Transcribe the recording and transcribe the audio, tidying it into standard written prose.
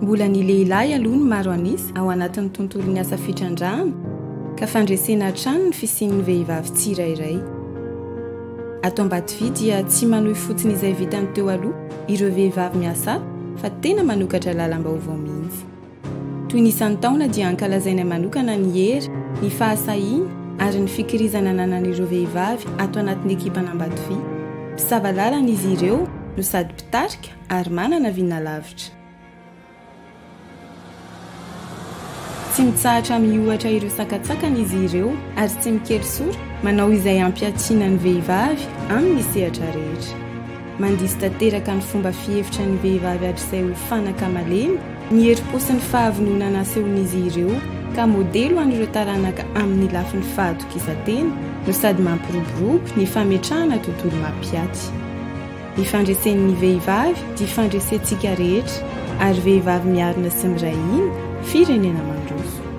Mbola ny lehilahy aloha ny maro anisy ao anatin'ny tontolon'ny asa fitrandrana ka fandresena trano ny fisian'ny vehivavy tsirairay. Ato Ambatovia dia tsy manohy fotsiny izay vitany teo aloha ireo vehivavy miasa fa tena manokatra lalam-baovao mihitsy. Toy ny isan-taona dia ankalazaina manokana ny hery, ny fahasahiana ary ny fikirizana ananan'ireo vehivavy ato anatin'ny ekipan'Ambatovia. Mpisava lalana izy ireo no sady mpitarika ary manana viana lavitra. Tsy mitsahatra miohatra ireo sakatsakana izy ireo ary tsy mikely sora manao izay ampiatsiana ny vehivavy amin'ny sehatra rehetra. Mandisy tanteraka ny fomba fihevitra ny vehivavy hatr'izay ho fanaka malemy, ny herim-po sy ny fahavonona nasehon'izy ireo ka modely ho an'ireo taranaka amin'ny lafin'ny fahatokisan-tena no sady mampiroborobo ny fametrahana tontolo mampiaty. Ny fandresen'ny vehivavy dia fandresentsika rehetra ary vehivavy miarina sy miray hina firenena mandroso.